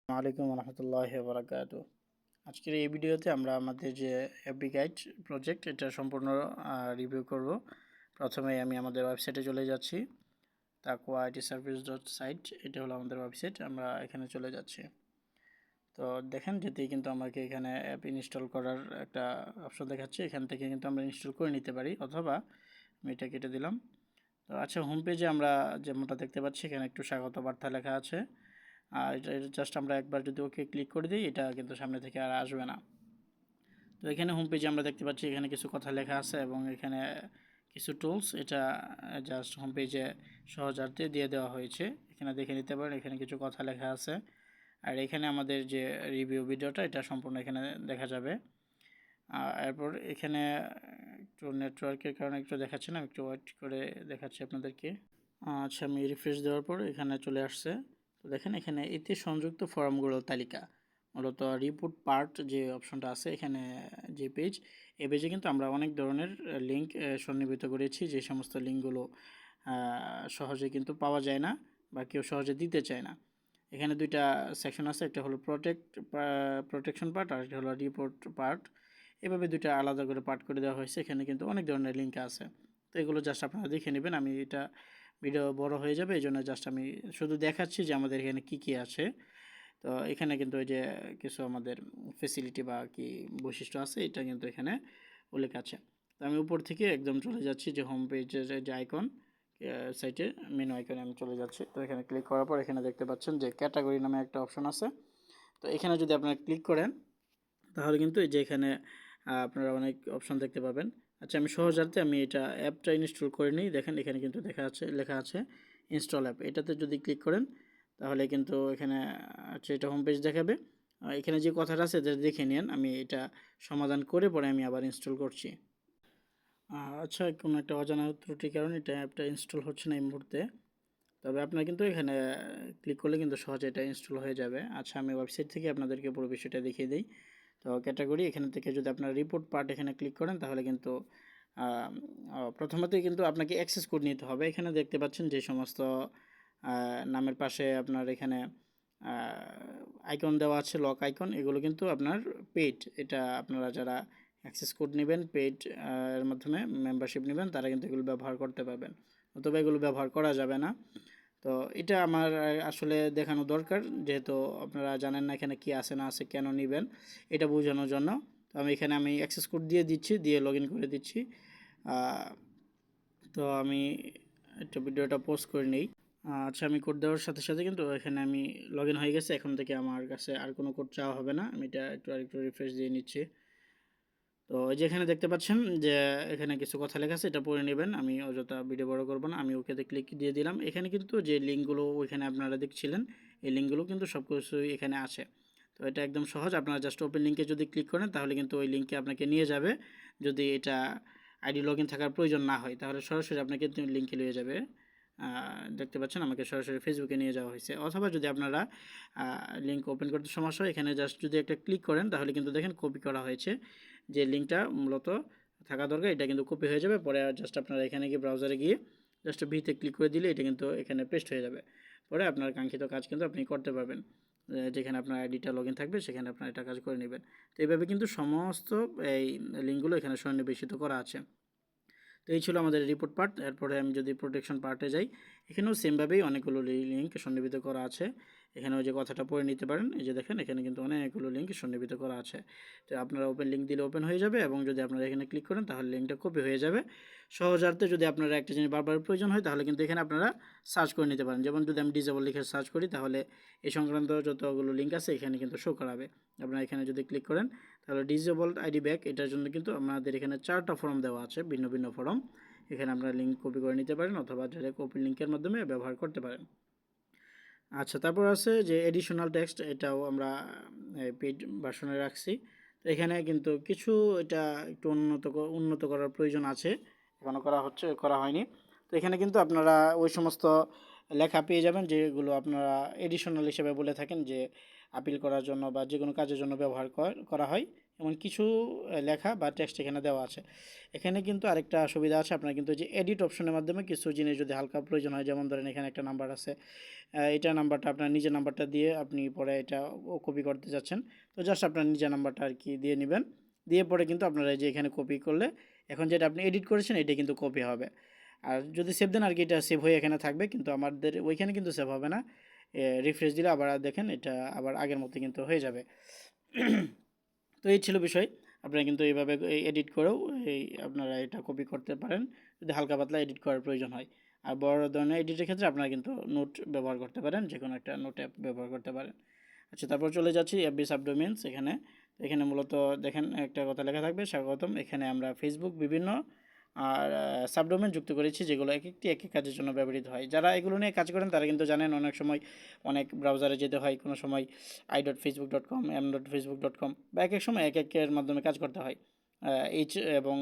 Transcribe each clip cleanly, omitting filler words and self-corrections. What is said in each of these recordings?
আলাইকুম রহমতুল্লাহি ওয়া বারাকাতুহু। আজকের এই ভিডিওতে আমরা আমাদের যে এফবি গাইড প্রজেক্ট এটা সম্পূর্ণ রিভিউ করব। প্রথমে আমি আমাদের ওয়েবসাইটে চলে যাচ্ছি, তাকওয়া আইটি সার্ভিস ডট সাইট, এটা হলো আমাদের ওয়েবসাইট। আমরা এখানে চলে যাচ্ছি। তো দেখেন যেতেই কিন্তু আমাকে এখানে অ্যাপ ইনস্টল করার একটা অপশন দেখাচ্ছে। এখান থেকে কিন্তু আমরা ইনস্টল করে নিতে পারি, অথবা আমি এটা কেটে দিলাম। তো আচ্ছা, হোম পেজে আমরা যেমনটা দেখতে পাচ্ছি এখানে একটু স্বাগত বার্তা লেখা আছে। আর এটা জাস্ট আমরা একবার যদি ওকে ক্লিক করে দিই, এটা কিন্তু সামনে থেকে আর আসবে না। তো এখানে হোম পেজে আমরা দেখতে পাচ্ছি এখানে কিছু কথা লেখা আছে এবং এখানে কিছু টুলস, এটা জাস্ট হোম পেজে সহজার্থে দিয়ে দেওয়া হয়েছে। এখানে দেখে নিতে পারেন, এখানে কিছু কথা লেখা আছে। আর এখানে আমাদের যে রিভিউ ভিডিওটা এটা সম্পূর্ণ এখানে দেখা যাবে। এরপর এখানে একটু নেটওয়ার্কের কারণে একটু দেখাচ্ছে না, একটু ওয়েট করে দেখাচ্ছি আপনাদেরকে। আচ্ছা, আমি রিফ্রেশ দেওয়ার পর এখানে চলে আসছে। তো দেখেন এখানে এতে সংযুক্ত ফর্মগুলোর তালিকা, মূলত রিপোর্ট পার্ট যে অপশনটা আছে এখানে, যে পেজ, এই পেজে কিন্তু আমরা অনেক ধরনের লিঙ্ক সন্নিবেশ করেছি, যে সমস্ত লিঙ্কগুলো সহজে কিন্তু পাওয়া যায় না বা কেউ সহজে দিতে চায় না। এখানে দুইটা সেকশন আছে, একটা হলো প্রোটেকশন পার্ট আর একটা হলো রিপোর্ট পার্ট। এভাবে দুইটা আলাদা করে পার্ট করে দেওয়া হয়েছে। এখানে কিন্তু অনেক ধরনের লিঙ্ক আছে। তো এগুলো জাস্ট আপনারা দেখে নেবেন। আমি এটা ভিডিও বড় হয়ে যাবে, এই জন্য জাস্ট আমি শুধু দেখাচ্ছি যে আমাদের এখানে কি কি আছে। তো এখানে কিন্তু ওই যে কিছু আমাদের ফেসিলিটি বা কি বৈশিষ্ট্য আছে, এটা কিন্তু এখানে উল্লেখ আছে। তো আমি উপর থেকে একদম চলে যাচ্ছি যে হোম পেজের যে আইকন, সাইটে মেনু আইকনে আমি চলে যাচ্ছি। তো এখানে ক্লিক করার পর এখানে দেখতে পাচ্ছেন যে ক্যাটাগরি নামে একটা অপশন আছে। তো এখানে যদি আপনারা ক্লিক করেন তাহলে কিন্তু এই যে এখানে আপনারা অনেক অপশন দেখতে পাবেন। আচ্ছা, আমি সহজার্থে আমি এটা অ্যাপটা ইনস্টল করে নিই। দেখেন এখানে কিন্তু লেখা আছে ইনস্টল অ্যাপ। এটাতে যদি ক্লিক করেন তাহলে কিন্তু এখানে এটা হোম পেজ দেখাবে। এখানে যে কথাটা আছে এটা দেখে নিন। আমি এটা সমাধান করে পরে আমি আবার ইনস্টল করছি। আচ্ছা, কোনো একটা অজানা ত্রুটির কারণে এটা অ্যাপটা ইনস্টল হচ্ছে না এই মুহূর্তে। তবে আপনারা কিন্তু এখানে ক্লিক করলে কিন্তু সহজে এটা ইনস্টল হয়ে যাবে। আচ্ছা, আমি ওয়েবসাইট থেকে আপনাদেরকে পুরো বিষয়টা দেখিয়ে দিই। তো ক্যাটাগরি, এখান থেকে যদি আপনার রিপোর্ট পার্ট এখানে ক্লিক করেন তাহলে কিন্তু প্রথমতেই কিন্তু আপনাকে অ্যাক্সেস কোড নিতে হবে। এখানে দেখতে পাচ্ছেন যে সমস্ত নামের পাশে আপনার এখানে আইকন দেওয়া আছে, লক আইকন, এগুলো কিন্তু আপনার পেইড। এটা আপনারা যারা অ্যাক্সেস কোড নেবেন পেইড এর মাধ্যমে মেম্বারশিপ নেবেন, তারা কিন্তু এগুলো ব্যবহার করতে পারবেন, অথবা এগুলো ব্যবহার করা যাবে না। তো এটা আমার আসলে দেখানো দরকার, যেহেতু আপনারা জানেন না এখানে কি আছে না আছে, কেন নেবেন, এটা বোঝানোর জন্য। তো আমি অ্যাক্সেস কোড দিয়ে দিচ্ছি, দিয়ে লগ ইন করে দিচ্ছি। তো আমি একটু ভিডিওটা পোস্ট করে নিই। আচ্ছা, আমি কোড দেওয়ার সাথে সাথে কিন্তু এখানে আমি লগ ইন হয়ে গেছে। এখন থেকে আমার কাছে আর কোনো কোড চাওয়া হবে না। আমি এটা আরেকটু রিফ্রেশ দিয়ে নিচ্ছি। তো যেখানে দেখতে পাচ্ছেন যে এখানে কিছু কথা লেখা আছে, এটা পড়ে নেবেন। আমি অযথা ভিডিও বড় করব না, আমি ওকেতে ক্লিক দিয়ে দিলাম। এখানে কিন্তু যে লিঙ্কগুলো ওইখানে আপনারা দেখছিলেন, এই লিঙ্কগুলো কিন্তু সব কিছুই এখানে আছে। তো এটা একদম সহজ। আপনারা জাস্ট ওপেন লিঙ্কে যদি ক্লিক করেন তাহলে কিন্তু ওই লিঙ্কে আপনাকে নিয়ে যাবে। যদি এটা আইডি লগ ইন থাকার প্রয়োজন না হয় তাহলে সরাসরি আপনাকে লিঙ্কে নিয়ে যাবে। দেখতে পাচ্ছেন আমাকে সরাসরি ফেসবুকে নিয়ে যাওয়া হয়েছে। অথবা যদি আপনারা লিঙ্ক ওপেন করতে সমস্যা হয়, এখানে জাস্ট যদি একটা ক্লিক করেন তাহলে কিন্তু দেখেন কপি করা হয়েছে। যে লিঙ্কটা মূলত থাকা দরকার এটা কিন্তু কপি হয়ে যাবে। পরে জাস্ট আপনারা এখানে গিয়ে ব্রাউজারে গিয়ে জাস্ট ভিতে ক্লিক করে দিলে এটা কিন্তু এখানে পেস্ট হয়ে যাবে। পরে আপনার কাঙ্ক্ষিত কাজ কিন্তু আপনি করতে পারবেন। যেখানে আপনার আইডিটা লগ ইন থাকবে সেখানে আপনার এটা কাজ করে নেবেন। তো এইভাবে কিন্তু সমস্ত এই লিঙ্কগুলো এখানে সন্নিবেশিত করা আছে। তো এই ছিল আমাদের রিপোর্ট পার্ট। এরপরে আমি যদি প্রোটেকশন পার্টে যাই, এখানেও সেমভাবেই অনেকগুলো লিঙ্ক সন্নিবেশিত করা আছে। এখানে ওই যে কথাটা পড়ে নিতে পারেন, এই যে দেখেন এখানে কিন্তু অনেকগুলো লিঙ্ক সন্নিবেশিত করা আছে। তো আপনারা ওপেন লিঙ্ক দিলে ওপেন হয়ে যাবে, এবং যদি আপনারা এখানে ক্লিক করেন তাহলে লিঙ্কটা কপি হয়ে যাবে। সহজার্থে যদি আপনারা একটা জিনিস বারবার প্রয়োজন হয় তাহলে কিন্তু এখানে আপনারা সার্চ করে নিতে পারেন। যেমন যদি আমি ডিজেবল লিখে সার্চ করি তাহলে এই সংক্রান্ত যতগুলো লিঙ্ক আছে এখানে কিন্তু শো করাবে। আপনারা এখানে যদি ক্লিক করেন তাহলে ডিজেবল আইডি ব্যাক, এটার জন্য কিন্তু আমাদের এখানে 4টা ফর্ম দেওয়া আছে, ভিন্ন ভিন্ন ফর্ম। এখানে আপনারা লিঙ্ক কপি করে নিতে পারেন অথবা ডাইরেক্ট কপি লিঙ্কের মাধ্যমে ব্যবহার করতে পারেন। আচ্ছা, তারপর আছে যে এডিশনাল টেক্সট, এটাও আমরা পেইড ভার্সনে রাখছি। তো এখানে কিন্তু কিছু এটা একটু উন্নত করার প্রয়োজন আছে, এখনও করা হয়নি। তো এখানে কিন্তু আপনারা ওই সমস্ত লেখা পেয়ে যাবেন যেগুলো আপনারা এডিশনাল হিসেবে বলে থাকেন, যে আপিল করার জন্য বা যে কোনো কাজের জন্য ব্যবহার করা হয় এমন কিছু লেখা বা টেক্সট এখানে দেওয়া আছে। এখানে কিন্তু আরেকটা সুবিধা আছে, আপনার কিন্তু যে এডিট অপশনের মাধ্যমে কিছু জিনিস যদি হালকা প্রয়োজন হয়, যেমন ধরেন এখানে একটা নাম্বার আছে, এটা নাম্বারটা আপনার নিজের নাম্বারটা দিয়ে আপনি পরে এটা কপি করতে যাচ্ছেন, তো জাস্ট আপনার নিজের নাম্বারটা আর কি দিয়ে নেবেন, দিয়ে পরে কিন্তু আপনারা এই যে এখানে কপি করলে এখন যেটা আপনি এডিট করেছেন এটা কিন্তু কপি হবে। আর যদি সেভ দেন আর কি, এটা সেভ হয়ে এখানে থাকবে, কিন্তু আমাদের ওইখানে কিন্তু সেভ হবে না। রিফ্রেশ দিলে আবার দেখেন এটা আবার আগের মতো কিন্তু হয়ে যাবে। তো এই ছিল বিষয়, আপনারা কিন্তু এইভাবে এডিট করেও আপনারা এটা কপি করতে পারেন যদি হালকা পাতলা এডিট করার প্রয়োজন হয়। আর বড় ধরনের এডিটের ক্ষেত্রে আপনারা কিন্তু নোট ব্যবহার করতে পারেন, যে কোনো একটা নোট অ্যাপ ব্যবহার করতে পারেন। আচ্ছা, তারপর চলে যাচ্ছি এফবি সাবডোমেইনস। এখানে মূলত দেখেন একটা কথা লেখা থাকবে, স্বাগতম। এখানে আমরা ফেসবুক বিভিন্ন আর সাবডোমেন যুক্ত করেছি, যেগুলো এক একটি এক এক কাজের জন্য ব্যবহৃত হয়। যারা এগুলো নিয়ে কাজ করেন তারা কিন্তু জানেন অনেক সময় অনেক ব্রাউজারে যেতে হয়, কোনো সময় i.facebook.com, m.facebook.com বা এক এক সময় এক একের মাধ্যমে কাজ করতে হয়। এইচ এবং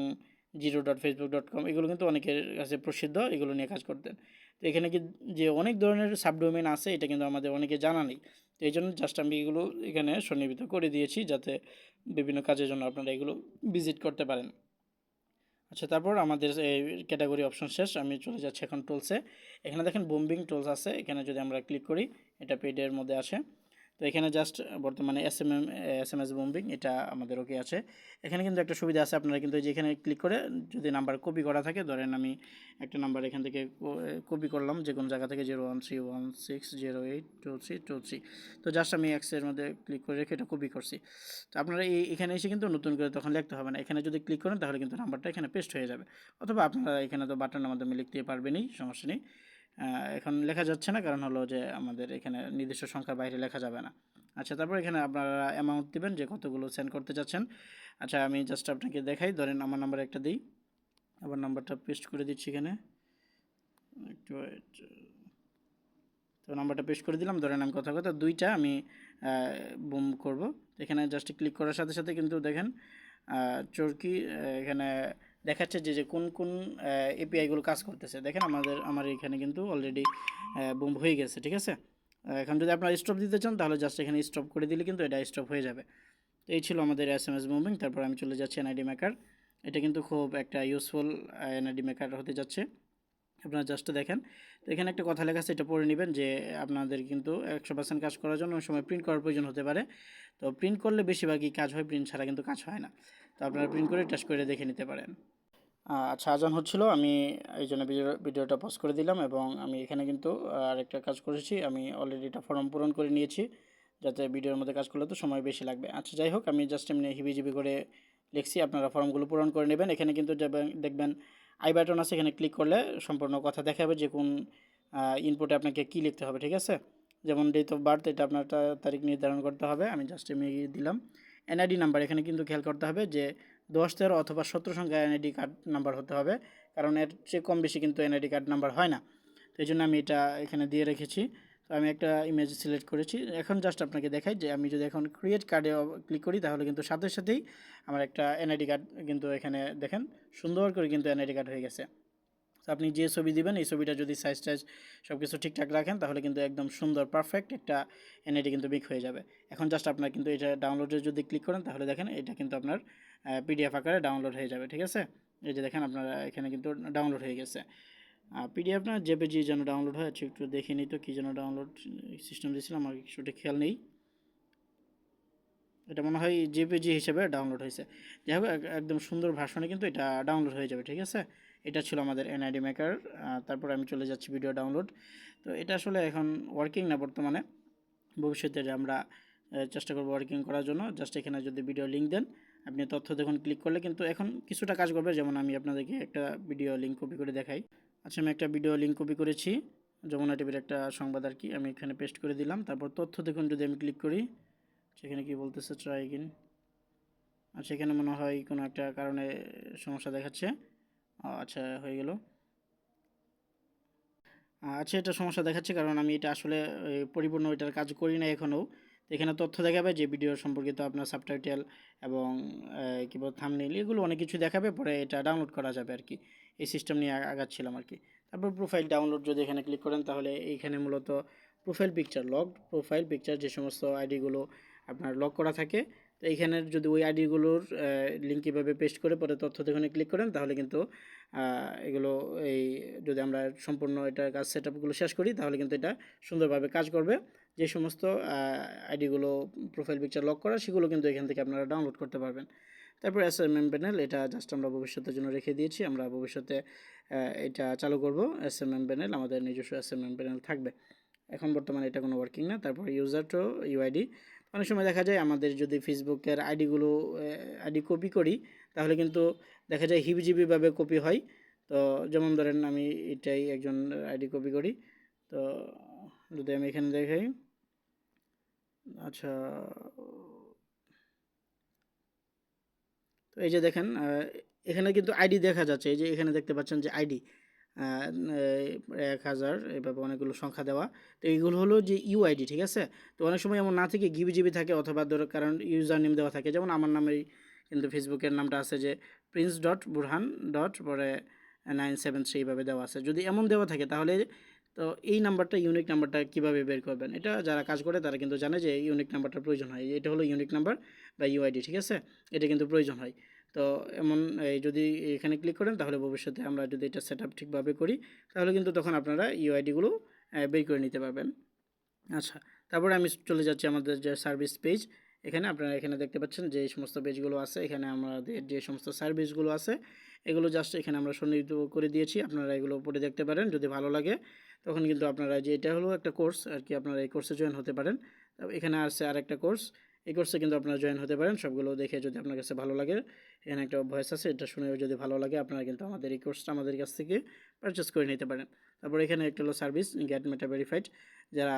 0.facebook.com এগুলো কিন্তু অনেকের কাছে প্রসিদ্ধ, এগুলো নিয়ে কাজ করতেন। তো এখানে কি যে অনেক ধরনের সাবডোমেন আছে, এটা কিন্তু আমাদের অনেকে জানা নেই। তো এই জন্য জাস্ট আমি এগুলো এখানে সন্নিবেশ করে দিয়েছি, যাতে বিভিন্ন কাজের জন্য আপনারা এগুলো ভিজিট করতে পারেন। আচ্ছা, তারপর আমাদের এই ক্যাটাগরি অপশন শেষ, আমি চলে যাচ্ছি এখন টুলসে। এখানে দেখেন বোম্বিং টুলস আছে, এখানে যদি আমরা ক্লিক করি এটা পেডের মধ্যে আসে। তো এখানে জাস্ট বর্তমানে এস এম এস বোম্বিং এটা আমাদের ওকে আছে। এখানে কিন্তু একটা সুবিধা আছে, আপনারা কিন্তু যেখানে ক্লিক করে যদি নাম্বার কপি করা থাকে, ধরেন আমি একটা নাম্বার এখান থেকে কপি করলাম যে কোনো জায়গা থেকে 01316082323, তো জাস্ট আমি এক্সের মধ্যে ক্লিক করে রেখে এটা কপি করছি। তো আপনারা এখানে এসে কিন্তু নতুন করে তখন লিখতে হবে না, এখানে যদি ক্লিক করেন তাহলে কিন্তু নাম্বারটা এখানে পেস্ট হয়ে যাবে, অথবা আপনারা এখানে তো বাটনের মাধ্যমে লিখতে পারবেনই, সমস্যা নেই। এখন লেখা যাচ্ছে না, কারণ হলো যে আমাদের এখানে নির্দিষ্ট সংখ্যার বাইরে লেখা যাবে না। আচ্ছা, তারপর এখানে আপনারা অ্যামাউন্ট দিবেন যে কতগুলো সেন্ড করতে চাচ্ছেন। আচ্ছা, আমি জাস্ট আপনাকে দেখাই, ধরেন আমার নাম্বার একটা দিই, আবার নাম্বারটা পেস্ট করে দিচ্ছি এখানে একটু। তো নাম্বারটা পেস্ট করে দিলাম, ধরেন আমি কথা কথা দুইটা আমি বুম করব। এখানে জাস্ট ক্লিক করার সাথে সাথে কিন্তু দেখেন চরকি এখানে দেখাচ্ছে যে কোন কোন এপিআইগুলো কাজ করতেছে। দেখেন আমার এখানে কিন্তু অলরেডি বুম হয়ে গেছে, ঠিক আছে। এখন যদি আপনারা স্টপ দিতে চান তাহলে জাস্ট এখানে স্টপ করে দিলে কিন্তু এটা স্টপ হয়ে যাবে। তো এই ছিল আমাদের এস মুভিং। তারপর আমি চলে যাচ্ছি এনআইডি মেকার। এটা কিন্তু খুব একটা ইউজফুল এনআইডি মেকার হতে যাচ্ছে, আপনারা জাস্ট দেখেন। তো এখানে একটা কথা লেখা আছে, এটা পড়ে নেবেন যে আপনাদের কিন্তু 100% কাজ করার জন্য অনেক সময় প্রিন্ট করার প্রয়োজন হতে পারে। তো প্রিন্ট করলে বেশিরভাগই কাজ হয়, প্রিন্ট ছাড়া কিন্তু কাজ হয় না। তো আপনারা প্রিন্ট করে টেস্ট করে দেখে নিতে পারেন। আচ্ছা, আজান হচ্ছিল, আমি এই জন্য ভিডিওটা পজ করে দিলাম, এবং আমি এখানে কিন্তু আরেকটা কাজ করেছি, আমি অলরেডি এটা ফর্ম পূরণ করে নিয়েছি, যাতে ভিডিওর মধ্যে কাজ করলে তো সময় বেশি লাগবে। আচ্ছা, যাই হোক, আমি জাস্ট এমনি হিবিজিবি করে লিখছি, আপনারা ফর্মগুলো পূরণ করে নেবেন। এখানে কিন্তু দেখবেন আই বাটন আছে, এখানে ক্লিক করলে সম্পূর্ণ কথা দেখাবে যে কোন ইনপুটে আপনাকে কী লিখতে হবে, ঠিক আছে। যেমন ডেট অফ বার্থ, এটা আপনার তারিখ নির্ধারণ করতে হবে, আমি জাস্ট এমনি দিলাম। এনআইডি নাম্বার, এখানে কিন্তু খেয়াল করতে হবে যে 10, 13 অথবা 17 সংখ্যা এনআইডি কার্ড নাম্বার হতে হবে, কারণ এর চেয়ে কম বেশি কিন্তু এনআইডি কার্ড নাম্বার হয় না। তো এই জন্য আমি এটা এখানে দিয়ে রেখেছি। তো আমি একটা ইমেজ সিলেক্ট করেছি। এখন জাস্ট আপনাকে দেখাই যে আমি যদি এখন ক্রিয়েট কার্ডে ক্লিক করি তাহলে কিন্তু সাথে সাথেই আমার একটা এনআইডি কার্ড কিন্তু এখানে দেখেন সুন্দর করে কিন্তু এনআইডি কার্ড হয়ে গেছে। তো আপনি যে ছবি দিবেন এই ছবিটা যদি সাইজ টাইজ সব কিছু ঠিকঠাক রাখেন তাহলে কিন্তু একদম সুন্দর পারফেক্ট একটা এনআইডি কিন্তু মেক হয়ে যাবে। এখন জাস্ট আপনার কিন্তু এটা ডাউনলোডে যদি ক্লিক করেন তাহলে দেখেন এটা কিন্তু আপনার পিডিএফ আকারে ডাউনলোড হয়ে যাবে, ঠিক আছে। এই যে দেখেন আপনারা এখানে কিন্তু ডাউনলোড হয়ে গেছে। পিডিএফ না জেপিজি যেন ডাউনলোড হয়, একটু দেখে নিই তো কী যেন ডাউনলোড সিস্টেম দিয়েছিলাম, আমার সঠিক খেয়াল নেই। এটা মনে হয় জেপিজি হিসেবে ডাউনলোড হয়েছে। যাই হোক, একদম সুন্দর ভার্সনে কিন্তু এটা ডাউনলোড হয়ে যাবে, ঠিক আছে। এটা ছিল আমাদের এনআইডি মেকার। তারপর আমি চলে যাচ্ছি ভিডিও ডাউনলোড। তো এটা আসলে এখন ওয়ার্কিং না বর্তমানে, ভবিষ্যতে আমরা চেষ্টা করবো ওয়ার্কিং করার জন্য। জাস্ট এখানে যদি ভিডিও লিঙ্ক দেন, আপনি তথ্য দেখুন ক্লিক করলে কিন্তু এখন কিছুটা কাজ করবে। যেমন আমি আপনাদেরকে একটা ভিডিও লিঙ্ক কপি করে দেখাই। আচ্ছা, আমি একটা ভিডিও লিঙ্ক কপি করেছি, যমুনা টিভির একটা সংবাদ আর কি, আমি এখানে পেস্ট করে দিলাম। তারপর তথ্য দেখুন যদি আমি ক্লিক করি, সেখানে কি বলতেছে ট্রাই এগেইন। আচ্ছা, এখানে মনে হয় কোনো একটা কারণে সমস্যা দেখাচ্ছে। আচ্ছা, হয়ে গেল। আচ্ছা, এটা সমস্যা দেখাচ্ছে কারণ আমি এটা আসলে পরিপূর্ণ এটার কাজ করি না এখনও। এখানে তথ্য দেখাবে যে ভিডিও সম্পর্কিত আপনার সাবটাইটেল এবং কী বল থাম্বনেইল, এগুলো অনেক কিছু দেখাবে, পরে এটা ডাউনলোড করা যাবে আর কি। এই সিস্টেম নিয়ে আগাচ্ছিলাম আর কি। তারপর প্রোফাইল ডাউনলোড যদি এখানে ক্লিক করেন তাহলে এইখানে মূলত profile picture, locked profile picture, যে সমস্ত আইডিগুলো আপনার লক করা থাকে, তো এইখানের যদি ওই আইডিগুলোর লিঙ্ক কীভাবে পেস্ট করে পরে তথ্য এখানে ক্লিক করেন, তাহলে কিন্তু এগুলো এই যদি আমরা সম্পূর্ণ এটা কাজ সেট আপগুলো শেষ করি, তাহলে কিন্তু এটা সুন্দরভাবে কাজ করবে। যে সমস্ত আইডিগুলো প্রোফাইল পিকচার লক করা, সেগুলো কিন্তু এখান থেকে আপনারা ডাউনলোড করতে পারবেন। তারপর এসএমএম প্যানেল, এটা জাস্ট আমরা ভবিষ্যতের জন্য রেখে দিয়েছি, আমরা ভবিষ্যতে এটা চালু করব। এসএমএম প্যানেল, আমাদের নিজস্ব এসএমএম প্যানেল থাকবে, এখন বর্তমানে এটা কোনো ওয়ার্কিং না। তারপর ইউজার টু ইউআইডি, অনেক সময় দেখা যায় আমাদের যদি ফেসবুকের আইডি কপি করি, তাহলে কিন্তু দেখা যায় হিবিজিবিভাবে কপি হয়। তো যেমন ধরেন আমি এটাই একজন আইডি কপি করি, তো যদি আমি এখানে দেখাই, আচ্ছা, তো এই যে দেখেন এখানে কিন্তু আইডি দেখা যাচ্ছে, এই যে এখানে দেখতে পাচ্ছেন যে আইডি 1000, এভাবে অনেকগুলো সংখ্যা দেওয়া। তো এইগুলো হলো যে ইউআইডি, ঠিক আছে। তো অনেক সময় এমন না থেকে গিবিজিবি থাকে, অথবা ধরো কারণ ইউজার নেম দেওয়া থাকে, যেমন আমার নামেই কিন্তু ফেসবুকের নামটা আছে যে prince.burhan. পরে 973 এইভাবে দেওয়া আছে। যদি এমন দেওয়া থাকে, তাহলে তো এই নাম্বারটা, ইউনিক নাম্বারটা কীভাবে বের করবেন, এটা যারা কাজ করে তারা কিন্তু জানে যে ইউনিক নাম্বারটা প্রয়োজন হয়, এটা হলো ইউনিক নাম্বার বা ইউআইডি, ঠিক আছে, এটা কিন্তু প্রয়োজন হয়। তো এমন যদি এখানে ক্লিক করেন, তাহলে ভবিষ্যতে আমরা যদি এটা সেট আপ ঠিকভাবে করি, তাহলে কিন্তু তখন আপনারা ইউআইডিগুলো বের করে নিতে পারবেন। আচ্ছা, তারপরে আমি চলে যাচ্ছি আমাদের যে সার্ভিস পেজ, এখানে আপনারা এখানে দেখতে পাচ্ছেন যে এই সমস্ত পেজগুলো আছে, এখানে আমাদের যে সমস্ত সার্ভিসগুলো আছে, এগুলো জাস্ট এখানে আমরা সন্নিহিত করে দিয়েছি। আপনারা এগুলো পড়ে দেখতে পারেন, যদি ভালো লাগে তখন কিন্তু আপনারা, যে এটা হলো একটা কোর্স আর কি, আপনারা এই কোর্সে জয়েন হতে পারেন। এখানে আছে আরেকটা কোর্স, এই কোর্সে কিন্তু আপনারা জয়েন হতে পারেন। সবগুলো দেখে যদি আপনার কাছে ভালো লাগে, এখানে একটা ভয়েস আছে, এটা শুনেও যদি ভালো লাগে, আপনারা কিন্তু আমাদের এই কোর্সটা আমাদের কাছ থেকে পারচেস করে নিতে পারেন। তারপর এখানে একটা হলো সার্ভিস গেট মেটা ভেরিফাইড, যারা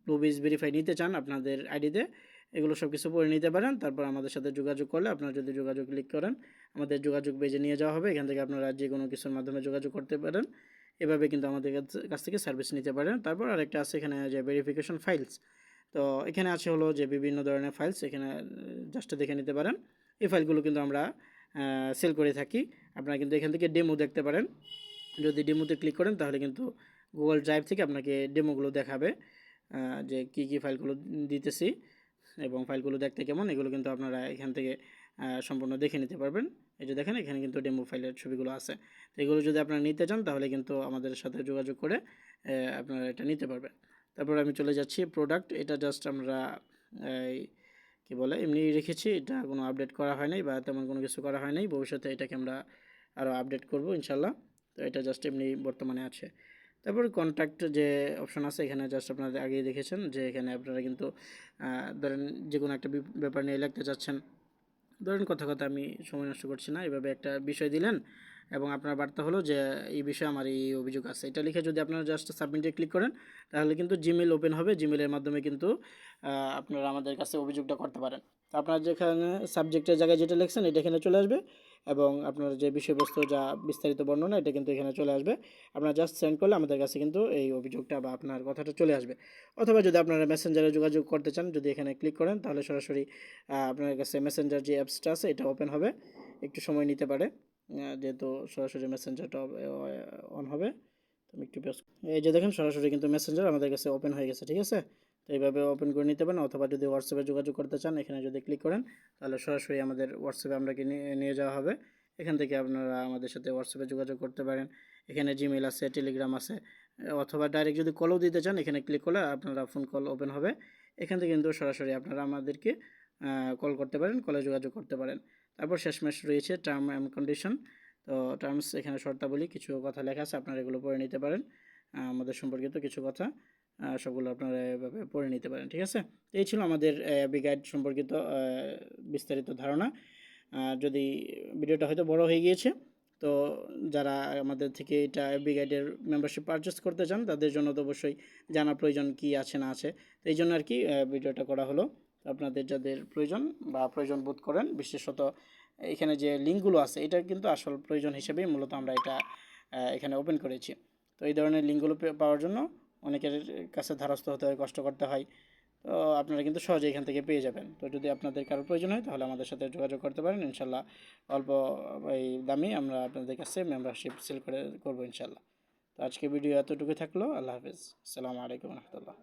ব্লুবিজ ভেরিফাই নিতে চান আপনাদের আইডিতে, এগুলো সব কিছু পড়ে নিতে পারেন। তারপর আমাদের সাথে যোগাযোগ করলে, আপনারা যদি যোগাযোগ ক্লিক করেন, আমাদের যোগাযোগ পেজে নিয়ে যাওয়া হবে। এখান থেকে আপনারা যে কোনো কিছুর মাধ্যমে যোগাযোগ করতে পারেন, এভাবে কিন্তু আমাদের কাছ থেকে সার্ভিস নিতে পারেন। তারপর আরেকটা আছে এখানে যে ভেরিফিকেশন ফাইলস, তো এখানে আছে হলো যে বিভিন্ন ধরনের ফাইলস, এখানে জাস্ট দেখে নিতে পারেন। এই ফাইলগুলো কিন্তু আমরা সেল করে থাকি। আপনারা কিন্তু এখান থেকে ডেমো দেখতে পারেন। যদি ডেমোতে ক্লিক করেন, তাহলে কিন্তু গুগল ড্রাইভ থেকে আপনাকে ডেমোগুলো দেখাবে, যে কী কী ফাইলগুলো দিতেছি এবং ফাইলগুলো দেখতে কেমন, এগুলো কিন্তু আপনারা এখান থেকে সম্পূর্ণ দেখে নিতে পারবেন। এই যে দেখেন, এখানে কিন্তু ডেমো ফাইলের ছবিগুলো আছে। তো এগুলো যদি আপনারা নিতে চান, তাহলে কিন্তু আমাদের সাথে যোগাযোগ করে আপনারা এটা নিতে পারবেন। তারপর আমি চলে যাচ্ছি প্রোডাক্ট, এটা জাস্ট আমরা কী বলে এমনি রেখেছি, এটা কোনো আপডেট করা হয় নাই বা তেমন কোনো কিছু করা হয় নাই। ভবিষ্যতে এটাকে আমরা আরও আপডেট করব ইনশাল্লাহ। তো এটা জাস্ট এমনি বর্তমানে আছে। তারপর কন্ট্যাক্ট যে অপশন আছে, এখানে জাস্ট আপনারা আগেই দেখেছেন যে এখানে আপনারা কিন্তু ধরেন যে কোনো একটা ব্যাপার নিয়ে লিখতে চাচ্ছেন, ধরেন কথা আমি সময় নষ্ট করছি না, এভাবে একটা বিষয় দিলেন এবং আপনার বার্তা হলো যে এই বিষয়ে আমার এই অভিযোগ আছে, এটা লিখে যদি আপনারা জাস্ট সাবমিটে ক্লিক করেন, তাহলে কিন্তু জিমেল ওপেন হবে। জিমেলের মাধ্যমে কিন্তু আপনারা আমাদের কাছে অভিযোগটা করতে পারেন। তো আপনার যেখানে সাবজেক্টের জায়গায় যেটা লিখছেন, এটা এখানে চলে আসবে এবং আপনার যে বিষয়বস্তু যা বিস্তারিত বর্ণনা, এটা কিন্তু এখানে চলে আসবে। আপনারা জাস্ট সেন্ড করলে আমাদের কাছে কিন্তু এই অভিযোগটা বা আপনার কথাটা চলে আসবে। অথবা যদি আপনারা মেসেঞ্জারে যোগাযোগ করতে চান, যদি এখানে ক্লিক করেন, তাহলে সরাসরি আপনার কাছে মেসেঞ্জার যে অ্যাপসটা আছে, এটা ওপেন হবে। একটু সময় নিতে পারে, যেহেতু সরাসরি মেসেঞ্জারটা অন হবে। তো আমি একটু এই যে দেখেন, সরাসরি কিন্তু মেসেঞ্জার আমাদের কাছে ওপেন হয়ে গেছে, ঠিক আছে। তো এইভাবে ওপেন করে নিতে পারেন। অথবা যদি হোয়াটসঅ্যাপে যোগাযোগ করতে চান, এখানে যদি ক্লিক করেন, তাহলে সরাসরি আমাদের হোয়াটসঅ্যাপে আপনাকে নিয়ে যাওয়া হবে। এখান থেকে আপনারা আমাদের সাথে হোয়াটসঅ্যাপে যোগাযোগ করতে পারেন। এখানে জিমেল আছে, টেলিগ্রাম আছে, অথবা ডাইরেক্ট যদি কলও দিতে চান, এখানে ক্লিক করলে আপনারা ফোন কল ওপেন হবে। এখান থেকে কিন্তু সরাসরি আপনারা আমাদেরকে কল করতে পারেন, কলে যোগাযোগ করতে পারেন। তারপর শেষমেশ রয়েছে টার্ম অ্যান্ড কন্ডিশন। তো টার্মস, এখানে শর্তাবলী কিছু কথা লেখা আছে, আপনারা এগুলো পড়ে নিতে পারেন। আমাদের সম্পর্কিত কিছু কথা, সবগুলো আপনারা এভাবে পড়ে নিতে পারেন, ঠিক আছে। এই ছিল আমাদের এফবি গাইড সম্পর্কিত বিস্তারিত ধারণা। যদি ভিডিওটা হয়তো বড় হয়ে গিয়েছে, তো যারা আমাদের থেকে এটা এফবি গাইডের মেম্বারশিপ পারচেস করতে চান, তাদের জন্য তো অবশ্যই জানা প্রয়োজন কী আছে না আছে। তো এই জন্য আর কি ভিডিওটা করা হলো। আপনাদের যাদের প্রয়োজন বা প্রয়োজন বোধ করেন, বিশেষত এখানে যে লিঙ্কগুলো আছে, এটা কিন্তু আসল প্রয়োজন হিসেবেই মূলত আমরা এটা এখানে ওপেন করেছি। তো এই ধরনের লিঙ্কগুলো পাওয়ার জন্য অনেকের কাছে ধারস্থ হতে হয়, কষ্ট করতে হয়। তো আপনারা কিন্তু সহজে এখান থেকে পেয়ে যাবেন। তো যদি আপনাদের কারো প্রয়োজন হয়, তাহলে আমাদের সাথে যোগাযোগ করতে পারেন। ইনশাল্লাহ অল্প এই দামে আমরা আপনাদের কাছে মেম্বারশিপ সেল করবো ইনশাল্লাহ। তো আজকে ভিডিও এতটুকু থাকলো। আল্লাহ হাফেজ। আসসালামু আলাইকুম রহমতুল্লাহ।